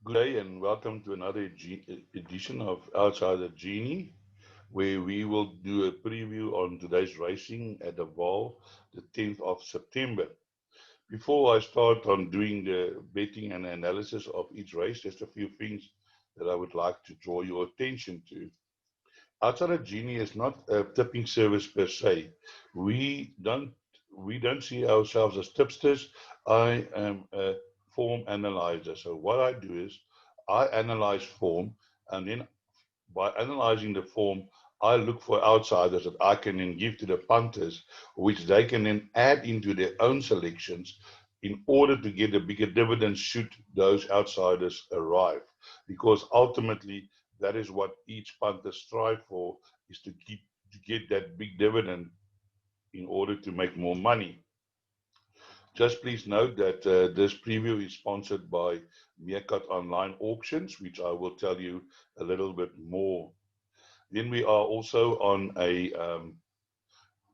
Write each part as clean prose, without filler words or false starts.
Good day and welcome to another edition of Outside the Genie, where we will do a preview on today's racing at the Vaal, the 10th of September. Before I start on doing the betting and analysis of each race, just a few things that I would like to draw your attention to. Outside the Genie is not a tipping service per se. We don't we don't see ourselves as tipsters. I am a form analyzer. So what I do is I analyze form, and then by analyzing the form, I look for outsiders that I can then give to the punters, which they can then add into their own selections in order to get a bigger dividend should those outsiders arrive. Because ultimately, that is what each punter strive for, is to get that big dividend in order to make more money. Just please note that this preview is sponsored by Meerkat Online Auctions, which I will tell you a little bit more. Then we are also on a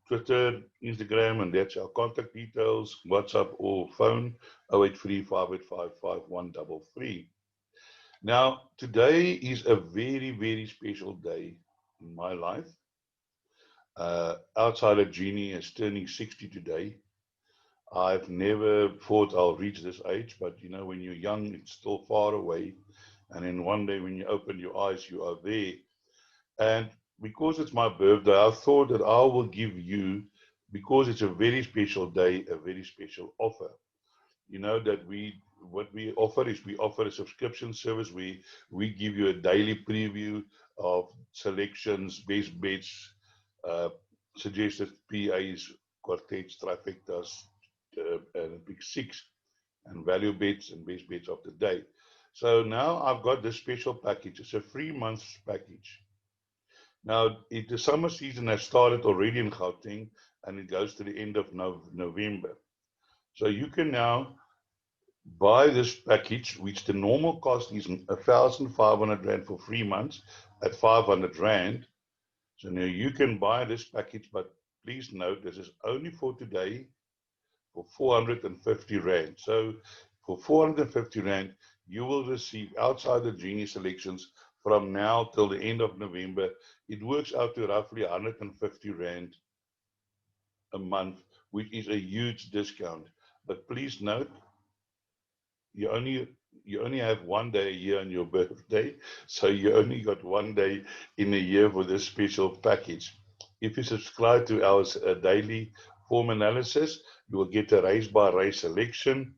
Twitter, Instagram, and that's our contact details, WhatsApp or phone, 083 Now, today is a very, very special day in my life. Outsider Genie is turning 60 today. I've never thought I'll reach this age, but when you're young, it's still far away. And then one day when you open your eyes, you are there. And because it's my birthday, I thought that I will give you, because it's a very special day, a very special offer. You know that what we offer is we offer a subscription service. We give you a daily preview of selections, best bets, uh, suggested PAs, quartets, trifectas, and pick six, and value bets and base bets of the day. So now I've got this special package. It's a 3 months package. Now the summer season has started already in Gauteng, and it goes to the end of November. So you can now buy this package, which the normal cost is 1,500 rand for 3 months at 500 rand. So now you can buy this package, but please note this is only for today for 450 Rand. So for 450 Rand, you will receive outside the Genie selections from now till the end of November. It works out to roughly 150 Rand a month, which is a huge discount. But please note, you only you only have one day a year on your birthday, so you only got one day in a year for this special package. If you subscribe to our daily form analysis, you will get a race by race selection,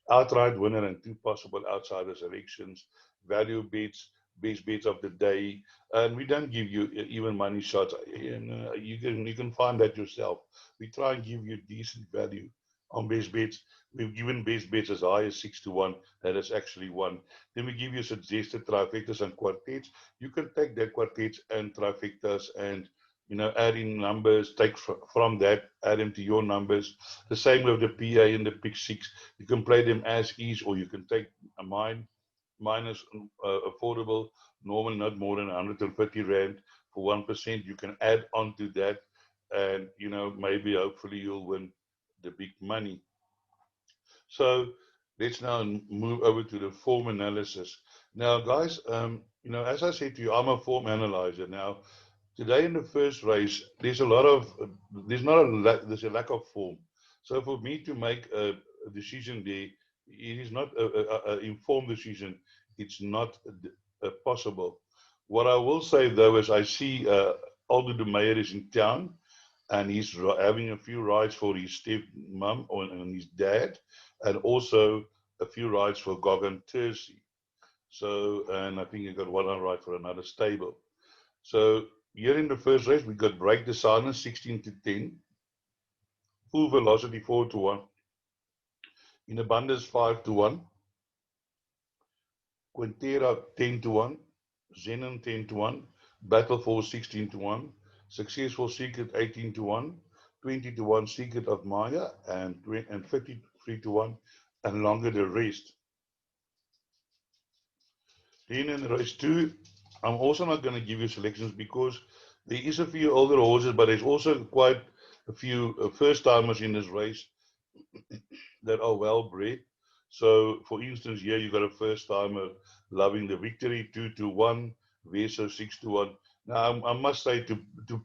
outright winner and two possible outsider selections, value bets, best bets of the day, and we don't give you even money shots. You can find that yourself. We try and give you decent value on best bets. We've given base bets as high as 6 to 1. That is actually one. Then we give you suggested trifectas and quartets. You can take that quartets and trifectas and add in numbers, take from that, add them to your numbers. The same with the PA and the pick six. You can play them as is, or you can take a mine. Mine is affordable, normal, not more than 150 Rand for 1%. You can add on to that, and maybe hopefully you'll win the big money. So let's now move over to the form analysis. Now, guys, as I said to you, I'm a form analyzer. Now, today in the first race, there's a lack of form. So for me to make a decision there, it is not a informed decision. It's not possible. What I will say though is I see Aldo de Meyer is in town, and he's having a few rides for his stepmom and his dad, and also a few rides for Gog and Tercy. So, and I think he got one ride for another stable. So here in the first race, we got Break the Silence 16 to 10, Full Velocity 4 to 1, In Abundance 5 to 1, Quintera 10 to 1, Zenon 10 to 1, Battle Force 16 to 1, Successful Secret 18 to 1, 20 to 1 Secret of Maya, and 53 to 1, and Longer the Rest. Then in race 2, I'm also not going to give you selections because there is a few older horses, but there's also quite a few first timers in this race that are well bred. So, for instance, here you got a first timer loving the victory 2-1, Veso 6-1. Now, I must say to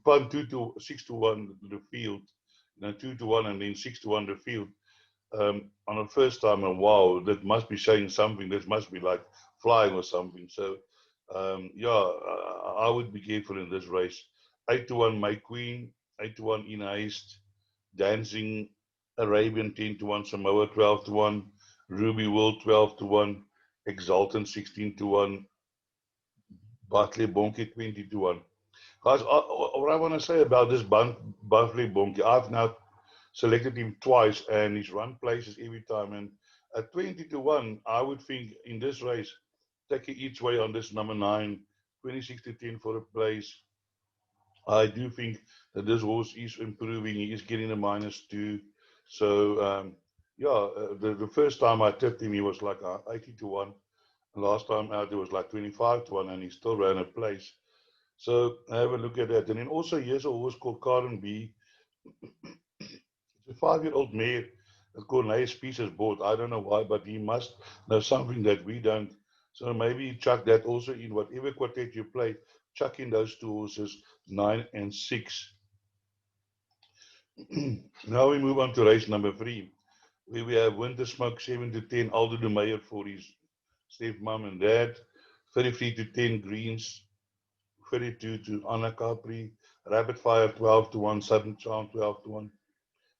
punt 6-1 the field, 2-1 and then 6-1 the field on a first timer. Wow, that must be saying something. That must be like flying or something. So, yeah, I would be careful in this race. 8-1 My Queen, 8-1 In Haste, Dancing Arabian 10-1, Samoa 12-1, Ruby World 12-1, Exultant 16-1, Bartley Bonke 20-1. Guys, what I want to say about this Bartley Bonke, I've now selected him twice and he's run places every time. And at 20-1, I would think in this race, take it each way on this number 9, 26-10 for a place. I do think that this horse is improving. He is getting a -2. So, yeah, the first time I tipped him, he was like 80-1. Last time out, it was like 25-1, and he still ran a place. So, have a look at that. And then also, here's a horse called Karen B. It's a 5-year-old mare that Corneille Spies has bought. I don't know why, but he must know something that we don't. So maybe chuck that also in whatever quartet you play. Chuck in those two horses, 9 and 6. Now we move on to race number 3, where we have Winter Smoke 7-10, Aldo de Meyer for his stepmom and dad, 33-10 Greens, 32 to Anna Capri, Rapid Fire 12-1, Sudden Charm 12-1,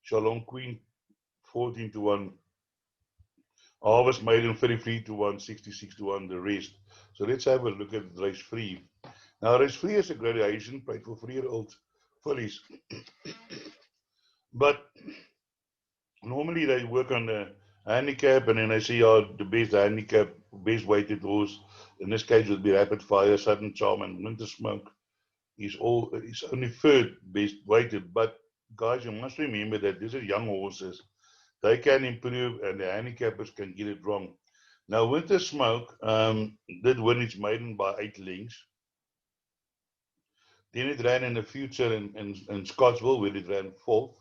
Shalom Queen 14-1, Harvest Maiden 33-1, 66-1, the rest. So let's have a look at race 3. Now race 3 is a gradation played for 3-year-old fillies. But normally they work on the handicap and then they see the best handicap, best weighted horse. In this case would be Rapid Fire, Sudden Charm and Winter Smoke. Is only third best weighted. But guys, you must remember that these are young horses. They can improve and the handicappers can get it wrong. Now Winter Smoke did win its maiden by 8 lengths. Then it ran in the future in Scottsville, where it ran 4th.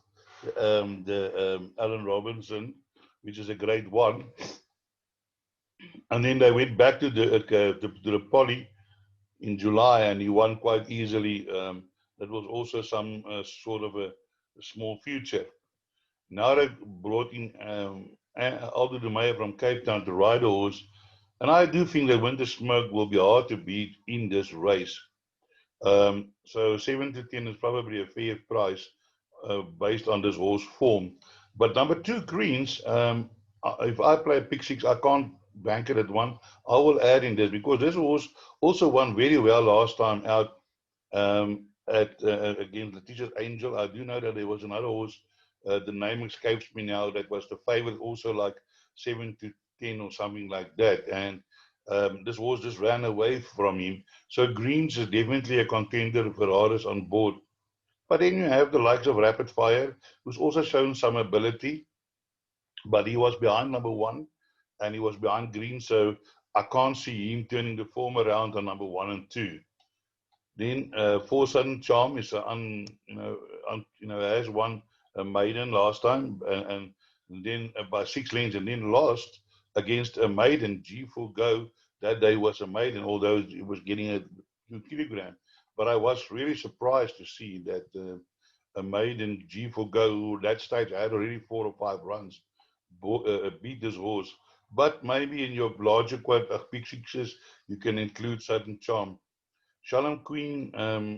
Alan Robinson, which is a grade 1. And then they went back to the Poly in July, and he won quite easily. That was also some sort of a small future. Now they've brought in Aldo de Meyer from Cape Town to ride a horse, and I do think that Winter Smoke will be hard to beat in this race. So 7-10 is probably a fair price based on this horse form. But number 2 Greens, if I play pick 6, I can't bank it at 1. I will add in this because this horse also won very well last time out against Letitia's Angel. I do know that there was another horse, the name escapes me now, that was the favorite, also like 7-10 or something like that. And this horse just ran away from him. So Greens is definitely a contender for Ferraris on board. But then you have the likes of Rapid Fire, who's also shown some ability, but he was behind number 1 and he was behind Green, so I can't see him turning the form around on number 1 and 2. Then 4 Sudden Charm is has won a maiden last time and then by 6 lengths and then lost against a maiden, G4 Go. That day was a maiden, although it was getting a 2 kilogram. But I was really surprised to see that a maiden G4 Go, that stage I had already 4 or 5 runs, beat this horse. But maybe in your larger pick 6s, you can include Sudden Charm. Shalom Queen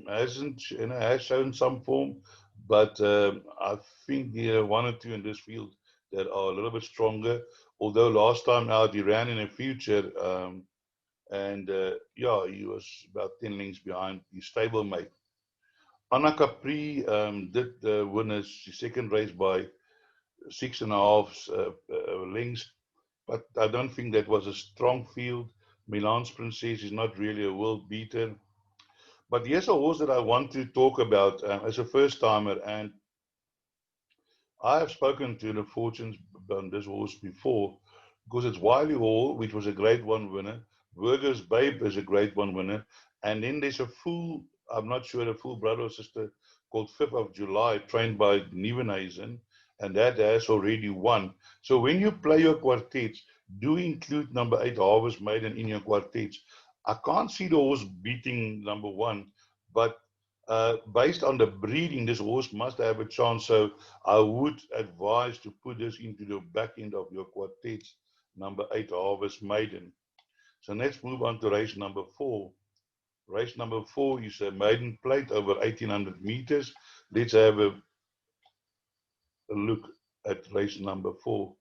has shown some form, but I think there are 1 or 2 in this field that are a little bit stronger. Although last time out he ran in a future, yeah, he was about 10 lengths behind his stablemate. Anna Capri did win his second race by 6.5 lengths, but I don't think that was a strong field. Milan's Princess is not really a world beater. But here's a horse that I want to talk about as a first timer, and I have spoken to the fortunes on this horse before because it's Wiley Hall, which was a grade 1 winner. Burger's Babe is a grade 1 winner. And then there's a full, I'm not sure, a full brother or sister called 5th of July, trained by Nieuwenhuizen, and that has already won. So when you play your quartets, Do include number 8 Harvest Maiden in your quartets. I can't see the horse beating number 1, but based on the breeding, this horse must have a chance. So I would advise to put this into the back end of your quartets, number 8 Harvest Maiden. So let's move on to race number 4. Race number 4 is a maiden plate over 1800 meters. Let's have a look at race number 4.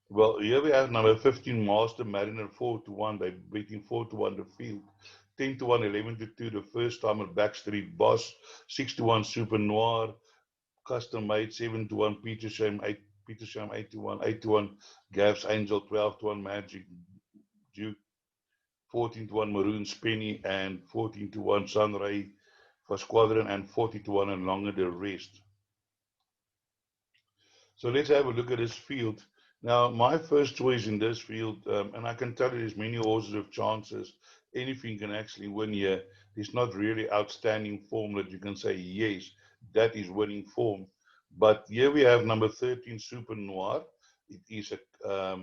Well, here we have number 15, Master Mariner, 4-1. They're beating 4-1 the field. 10-1, 11-2, the first timer, Backstreet Boss. 6-1, Super Noir. Custom Made, 7-1, Peter Sham, 8-1. 8-1, Gav's Angel. 12-1, Magic Duke. 14-1, Maroon Spenny. And 14-1, Sunray for Squadron. And 40-1, and longer the rest. So let's have a look at this field. Now, my first choice in this field, and I can tell you there's many horses with chances. Anything can actually win here. It's not really outstanding form that you can say, yes, that is winning form. But here we have number 13, Super Noir. It is a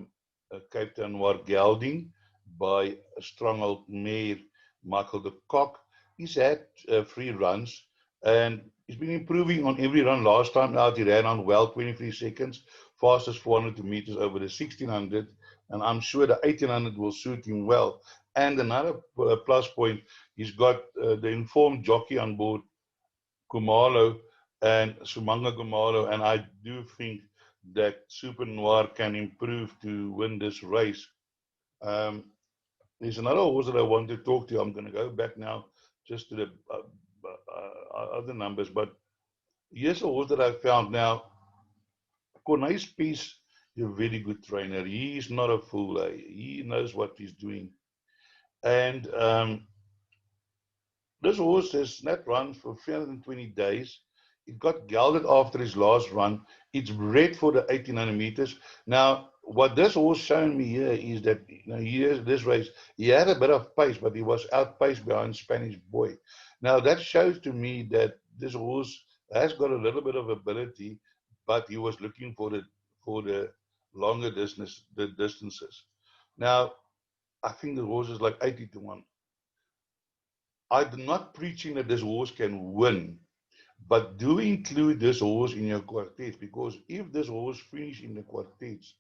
Cape Town Noir gelding by a strong old mare, Michael de Kock. He's had 3 runs, and he's been improving on every run. Last time out, he ran on well, 23 seconds, fastest 400 meters over the 1600, and I'm sure the 1800 will suit him well. And another plus point, he's got the informed jockey on board, Kumalo and Sumanga Kumalo, and I do think that Super Noir can improve to win this race. There's another horse that I want to talk to. I'm going to go back now just to the other numbers, but here's a horse that I found now. Cornay's Peace is a very good trainer. He is not a fool. He knows what he's doing. And this horse has not run for 320 days. It got gelded after his last run. It's bred for the 1800 meters. Now, what this horse showing me here is that this race, he had a bit of pace, but he was outpaced behind Spanish Boy. Now, that shows to me that this horse has got a little bit of ability, but he was looking for the longer distances. Now, I think the horse is like 80-1. I'm not preaching that this horse can win, but do include this horse in your quartets, because if this horse finishes in the quartets,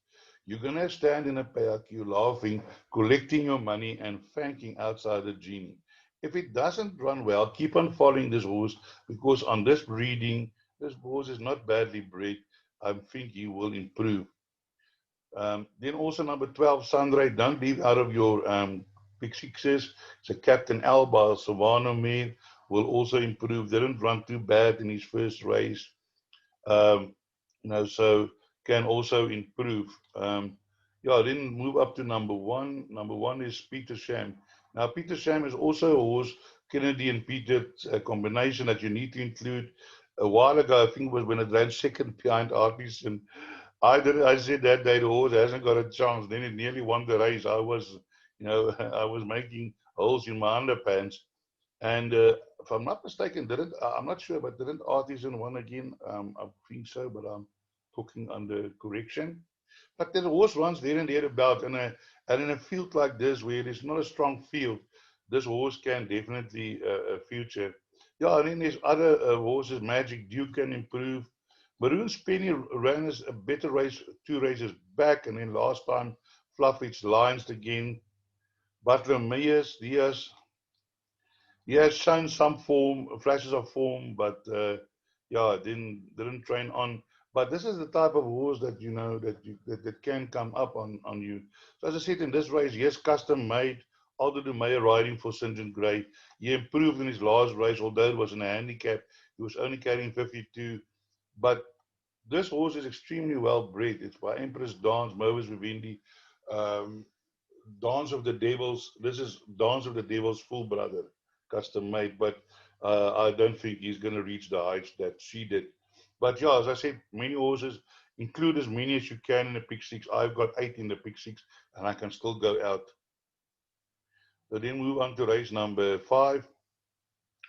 you're going to stand in a paddock, you laughing, collecting your money, and thanking outside the Genie. If it doesn't run well, keep on following this horse, because on this breeding, this horse is not badly bred. I think he will improve. Then also number 12, Sunray. Don't leave out of your pick sixes. So Captain Alba, Savannah Mare, will also improve. Didn't run too bad in his first race. So can also improve. Yeah, then move up to number 1. Number 1 is Peter Sham. Now, Peter Sham is also a horse, Kennedy and Peter, a combination that you need to include. A while ago, I think it was when it ran second behind Artis, and I said that day the horse hasn't got a chance. Then it nearly won the race. I was, I was making holes in my underpants. And if I'm not mistaken, I'm not sure, but didn't Artisan win again? I think so, but I'm talking under correction. But the horse runs there and there about, and in a field like this, where it's not a strong field, this horse can definitely future. Yeah, and then there's other horses. Magic Duke can improve. Maroon Spenny ran a better race 2 races back, and then last time fluffed its lines again. Butler Myers, he has shown some form, flashes of form, but yeah, didn't train on. But this is the type of horse that that can come up on you. So as I said, in this race, yes, custom made. Aldo de Meyer riding for St. John Gray. He improved in his last race, although it was in a handicap. He was only carrying 52. But this horse is extremely well bred. It's by Empress Dance, Mervis Vivendi. Um, Dance of the Devils. This is Dance of the Devils' full brother, custom made. But I don't think he's going to reach the heights that she did. But yeah, as I said, many horses, include as many as you can in the pick 6. I've got 8 in the pick 6, and I can still go out. So then move on to race number 5.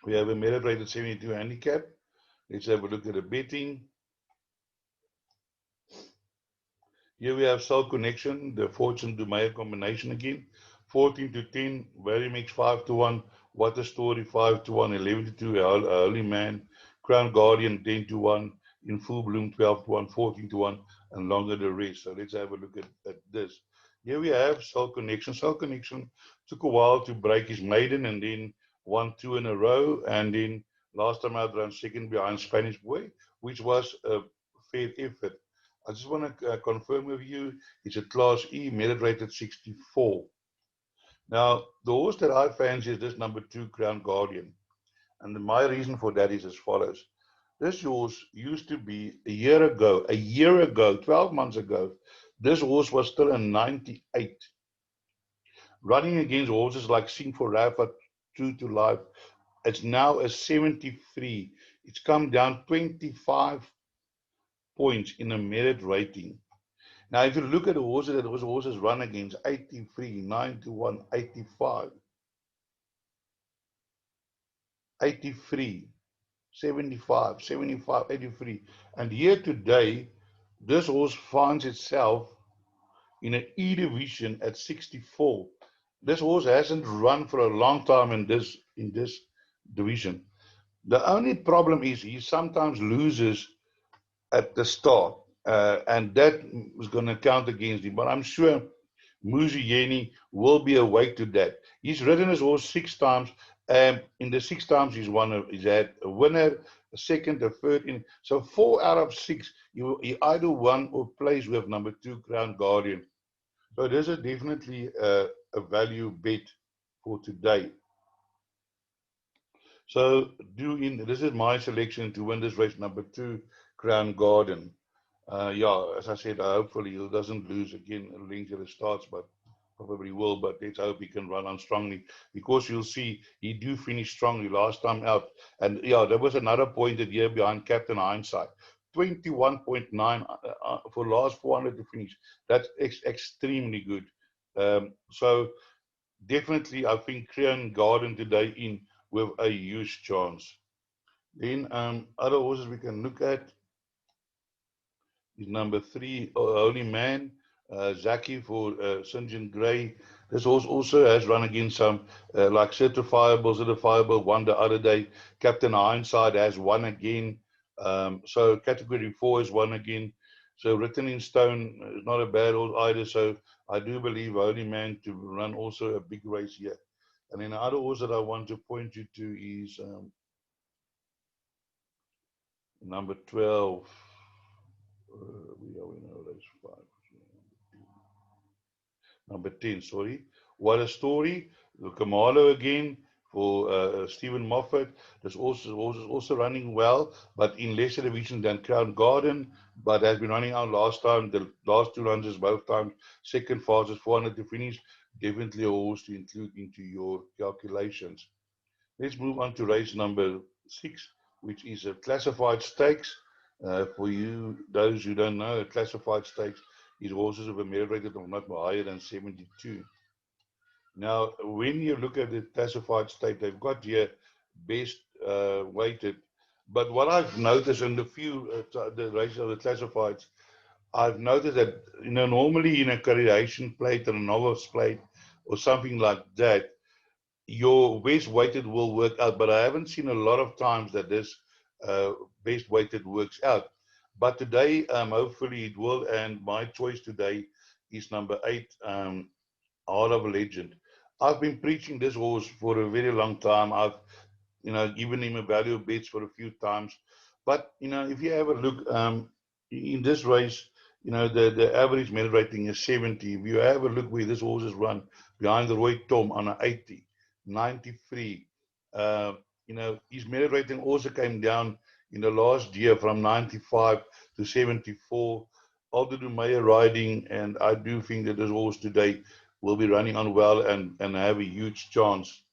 We have a merit rated 72 handicap. Let's have a look at the betting. Here we have Cell Connection, the Fortune to Mayer combination again. 14 to 10, Very Mix 5 to 1, What a Story 5 to 1, 11 to 2, Holy Man, Crown Guardian 10 to 1, In Full Bloom 12 to 1, 14 to 1, and longer the rest. So let's have a look at this. Here we have Cell Connection. Cell Connection took a while to break his maiden and then won 2 in a row. And then last time out ran second behind Spanish Boy, which was a fair effort. I just want to confirm with you, it's a Class E, merit rated 64. Now, the horse that I fancy is this number 2, Crown Guardian. And my reason for that is as follows. This horse used to be a year ago, 12 months ago, this horse was still a 98. Running against horses like Sing for Rafa, True to Life, it's now a 73. It's come down 25 points in a merit rating. Now, if you look at the horses that those horses run against, 83, 9 to 1, 85, 83, 75, 75, 83. And here today, this horse finds itself in an E division at 64. This horse hasn't run for a long time in this division. The only problem is he sometimes loses at the start, and that is going to count against him. But I'm sure GENIE will be awake to that. He's ridden his horse 6 times, and in the 6 times he's had a winner, a second, a third. So 4 out of 6, he either won or plays with number 2, Crown Guardian. So this is definitely a value bet for today. So this is my selection to win this race, number 2, Crown Guardian. Yeah, as I said, hopefully he doesn't lose again links at the starts, but probably will. But let's hope he can run on strongly, because you'll see he do finish strongly last time out. And yeah, there was another pointed year behind Captain Hindsight. 21.9 for last 400 to finish. That's extremely good. So definitely, I think Crown Guardian today in with a huge chance. Then other horses we can look at is number 3, Holy Man, Zaki for St. John Gray. This horse also has run against some like Certifiable won the other day. Captain Hindsight has won again. So category 4 has won again. So Written in Stone is not a bad horse either. So I do believe Holy Man to run also a big race here. And then the other horse that I want to point you to is number 12. We are in race 5. Number 10, sorry. What a Story. Kamalo again for Stephen Moffat. This also running well, but in lesser division than Crown Guardian, but has been running out last time. The last 2 runs is both times second fastest, 400 to finish. Definitely a horse to include into your calculations. Let's move on to race number 6, which is a classified stakes. For you, those who don't know, a classified stakes is horses of a merit rated of not higher than 72. Now, when you look at the classified state, they've got here best weighted. But what I've noticed in the few the races of the classifieds, I've noticed that normally in a correlation plate or a novice plate or something like that, your best weighted will work out. But I haven't seen a lot of times that this best weighted works out. But today, hopefully it will. And my choice today is number 8, Heart of a Legend. I've been preaching this horse for a very long time. I've, given him a value of bets for a few times. But, if you have a look in this race, the average merit rating is 70. If you have a look where this horse is run behind the Roy Tom on an 80, 93, his merit rating also came down in the last year from 95 to 74. Aldo Meyer riding, and I do think that this horse today will be running on well and have a huge chance.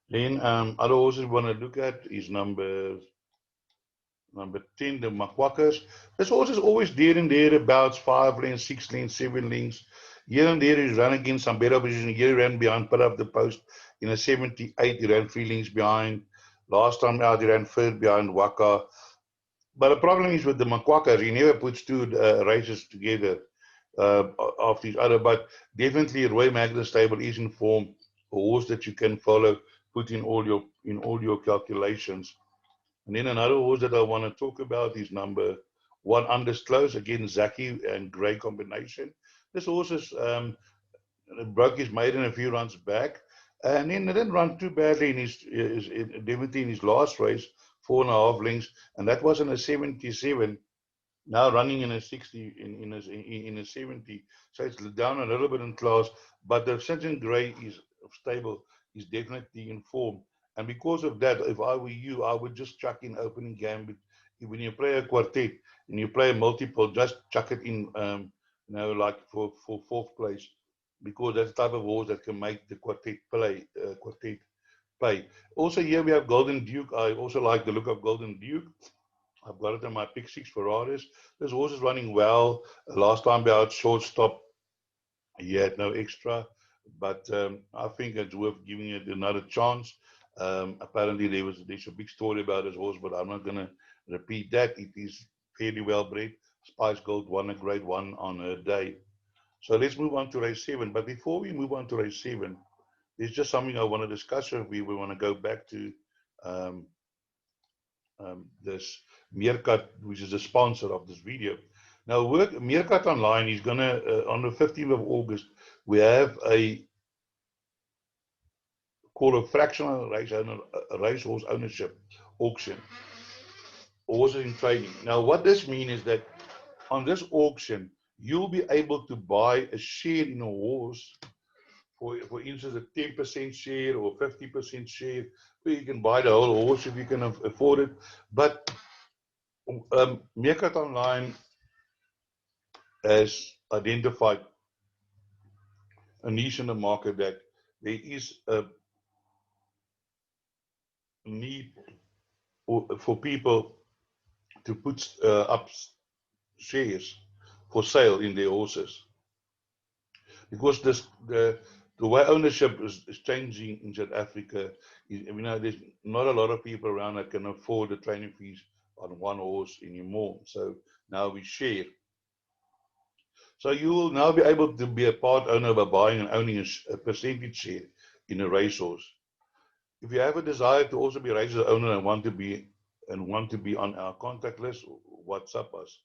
Then other horses we want to look at is number 10, the Makwakas. This horse is always there and thereabouts, 5 lengths, 6 lengths, 7 lengths. Here and there he's run against some better position. Here he ran behind, put up the post in a 78. He ran 3 lengths behind. Last time out he ran third behind Waka. But the problem is with the Makwakas, he never puts two races together after each other. But definitely, Roy Magnus Stable is in form, a horse that you can follow, put in all your calculations. And then another horse that I want to talk about is number 1, Undisclosed, again Zaki and Gray combination. This horse is broke his maiden a few runs back, and then didn't run too badly in definitely in his last race, 4.5 lengths, and that was in a 77. Now running in a 60, in a 70, so it's down a little bit in class. But the St. Gray is stable, is definitely in form, and because of that, if I were you, I would just chuck in opening gambit. When you play a quartet and you play a multiple, just chuck it in, like for fourth place, because that's the type of horse that can make the quartet play. Also, here we have Golden Duke. I also like the look of Golden Duke. I've got it in my pick 6 Ferraris. This horse is running well. Last time we had shortstop, he had no extra, but I think it's worth giving it another chance. Apparently, there's a big story about this horse, but I'm not going to repeat that. It is fairly well bred. Spice Gold won a grade 1 on her day. So let's move on to race 7. But before we move on to race 7, there's just something I want to discuss with you. We want to go back to um, this Meerkat, which is the sponsor of this video. Now, Meerkat Online is going to, on the 15th of August, we have called a fractional racehorse ownership auction, horses in training. Now, what this means is that on this auction, you'll be able to buy a share in a horse, for instance, a 10% share or 50% share, where you can buy the whole horse if you can afford it. But Meerkat Online has identified a niche in the market that there is a need for people to put up shares for sale in their horses, because the way ownership is changing in South Africa. There's not a lot of people around that can afford the training fees on one horse anymore. So now we share. So you will now be able to be a part owner by buying and owning a percentage share in a racehorse. If you have a desire to also be a racehorse owner and want to be on our contact list, WhatsApp us.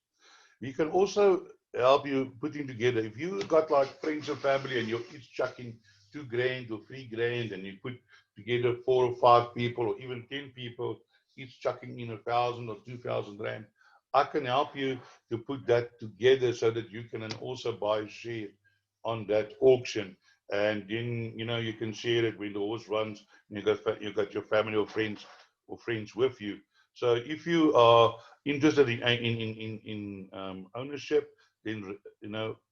We can also help you putting together. If you got like friends and family and you're each chucking $2,000 or $3,000, and you put together 4 or 5 people or even 10 people, each chucking in 1,000 or 2,000 rand, I can help you to put that together so that you can also buy a share on that auction. And then you can share it when the horse runs. And you got your family or friends with you. So if you are interested in ownership, then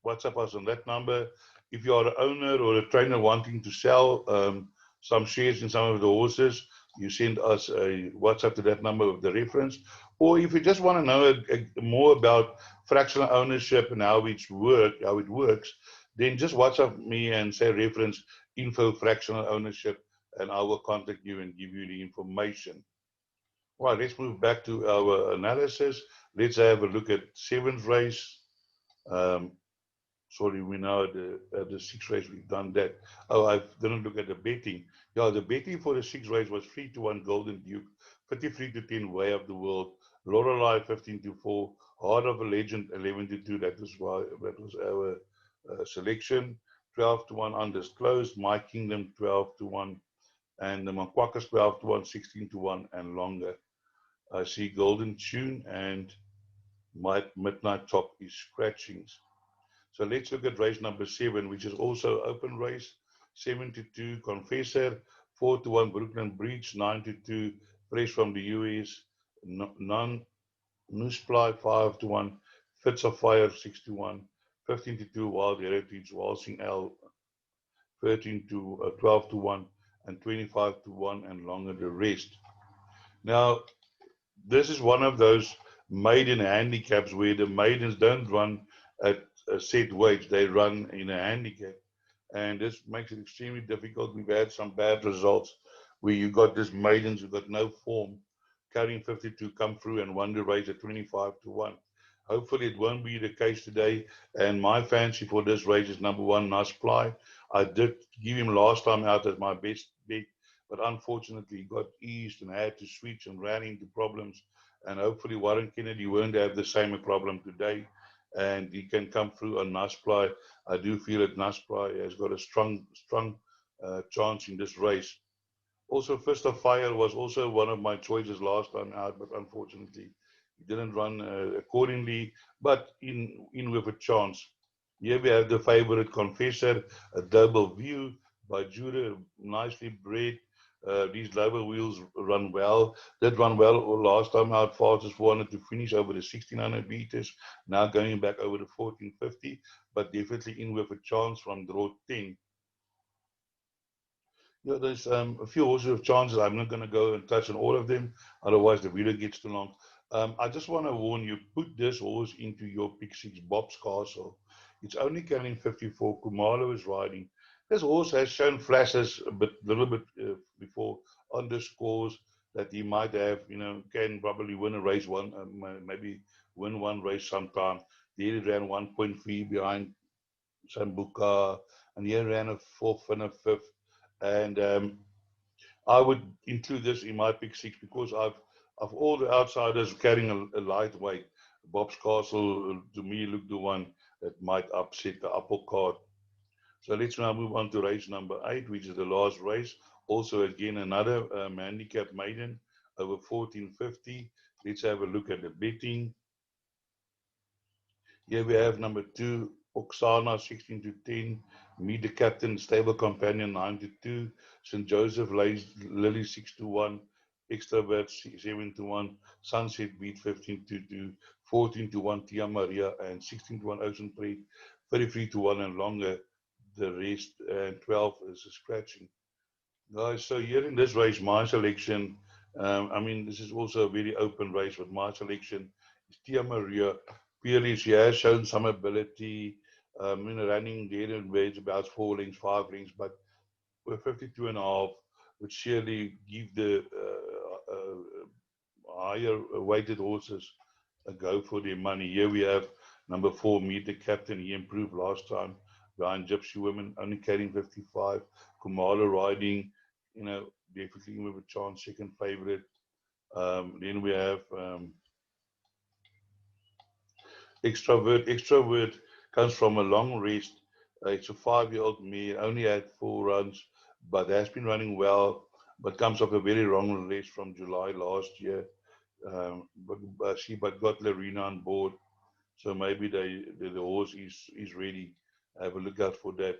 WhatsApp us on that number. If you are an owner or a trainer wanting to sell some shares in some of the horses, you send us a WhatsApp to that number with the reference. Or if you just want to know more about fractional ownership and how it works, then just WhatsApp me and say reference info fractional ownership, and I will contact you and give you the information. Right, let's move back to our analysis. Let's have a look at 7th race. Sorry, we now at the 6th race, we've done that. Oh, I didn't look at the betting. Yeah, the betting for the 6th race was 3-1 Golden Duke, 53-10 Way of the World, Lorelei 15-4, Heart of a Legend 11-2. That was our selection. 12-1 Undisclosed, My Kingdom 12-1, and the Makwakas 12-1, 16-1, and longer. I see Golden Tune and my Midnight Top is scratchings. So let's look at race number 7, which is also open race. 7-2 Confessor, 4-1 Brooklyn Breach, 9-2 Fresh from the US, Nusply 5-1, Fits of Fire 6-1, 15-2 Wild Heritage, Walsing L 12-1, and 25-1 and longer the rest. Now, this is one of those maiden handicaps where the maidens don't run at a set weight, they run in a handicap, and this makes it extremely difficult. We've had some bad results where you got this maidens who got no form carrying 52 come through and won the race at 25-1. Hopefully it won't be the case today. And my fancy for this race is number 1, Nasply. I did give him last time out as my best bet, but unfortunately he got eased and had to switch and ran into problems. And hopefully Warren Kennedy won't have the same problem today, and he can come through on Nasply. I do feel that Nasply has got a strong chance in this race. Also, Fist of Fire was also one of my choices last time out, but unfortunately, he didn't run accordingly, but in with a chance. Here we have the favorite Confessor, a double view by Judah, nicely bred. These double wheels run well. Did run well last time out. Fastest wanted to finish over the 1600 meters. Now going back over the 1450, but definitely in with a chance from draw 10. Yeah, there's a few horses of chances. I'm not going to go and touch on all of them, otherwise the video gets too long. I just want to warn you, put this horse into your pick six, Bob's Castle. It's only carrying 54. Kumalo is riding. This horse has shown flashes a little bit before on the scores that he might have, can probably win a race one, maybe win one race sometime. There he ran 1.3 behind Sambuca, and he ran a fourth and a fifth. And I would include this in my pick six because of all the outsiders carrying a lightweight, Bob's Castle to me looked the one that might upset the apple cart. So let's now move on to race number 8, which is the last race. Also, again, another handicap maiden over 1450. Let's have a look at the betting. Here we have number 2, Oksana 16-10, Meet the Captain, Stable Companion 9-2, St. Joseph Lily 6-1, Extravert 7-1, Sunset Beat 15-2, 14-1 Tia Maria, and 16-1 Ocean Trade, 33-1 and longer. The rest and 12 is a scratching. Guys, so here in this race, my selection, I mean, this is also a very open race, but my selection is Tia Maria. Purely, she has shown some ability in running there and where it's about 4 lengths, 5 lengths, but with 52 and a half, would surely give the higher weighted horses a go for their money. Here we have number 4, Meet the Captain. He improved last time behind Gypsy Women, only carrying 55. Kumala riding, definitely with a chance, second favorite. Then we have Extravert. Extravert comes from a long rest. It's a 5-year-old mare, only had 4 runs, but has been running well, but comes off a very long rest from July last year. But got Larina on board, so maybe the horse is ready. Have a look out for that.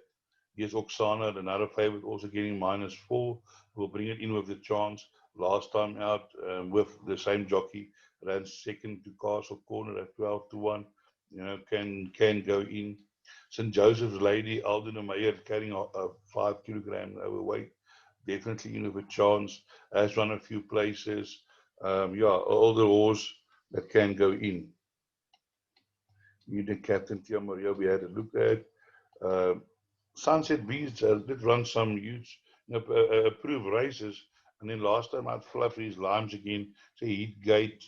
Here's Oksana, another favorite, also getting -4. We'll bring it in with the chance. Last time out with the same jockey, ran second to Castle Corner at 12-1. Can go in. St. Joseph's Lady, Alden Meyer carrying a 5 kilogram overweight. Definitely in with a chance. Has run a few places. All the horse that can go in. The Captain Tia Maria we had a look at. Uh, Sunset Beach did run some huge approved races, and then last time I'd fluffy his limes again, say heat gate,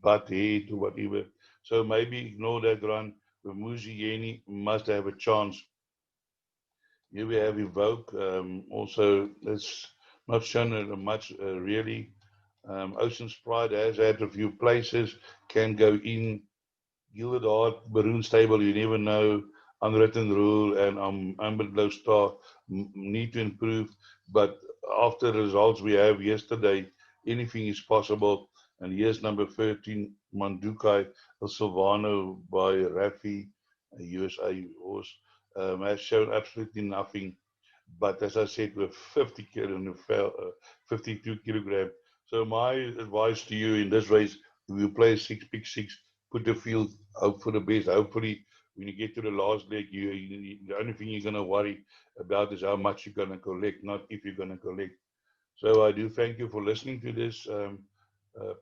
butt head or whatever. So maybe ignore that run. With Muzieni must have a chance. Here we have Evoke. Also, it's not shown much really. Ocean's Pride has had a few places, can go in. Gilded Heart, Maroon Stable, you never know. Unwritten Rule and Amber Star need to improve. But after the results we have yesterday, anything is possible. And here's number 13, Mandukai El Silvano by Rafi, a USA horse, has shown absolutely nothing. But as I said, with 52 kilogram. So my advice to you in this race, if you play pick six, put the field, hope for the best. Hopefully, when you get to the last leg, the only thing you're going to worry about is how much you're going to collect, not if you're going to collect. So I do thank you for listening to this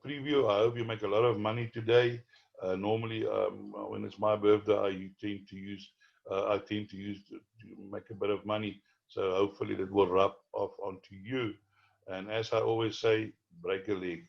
preview. I hope you make a lot of money today. Normally, when it's my birthday, I tend to use to make a bit of money. So hopefully that will rub off onto you. And as I always say, break a leg.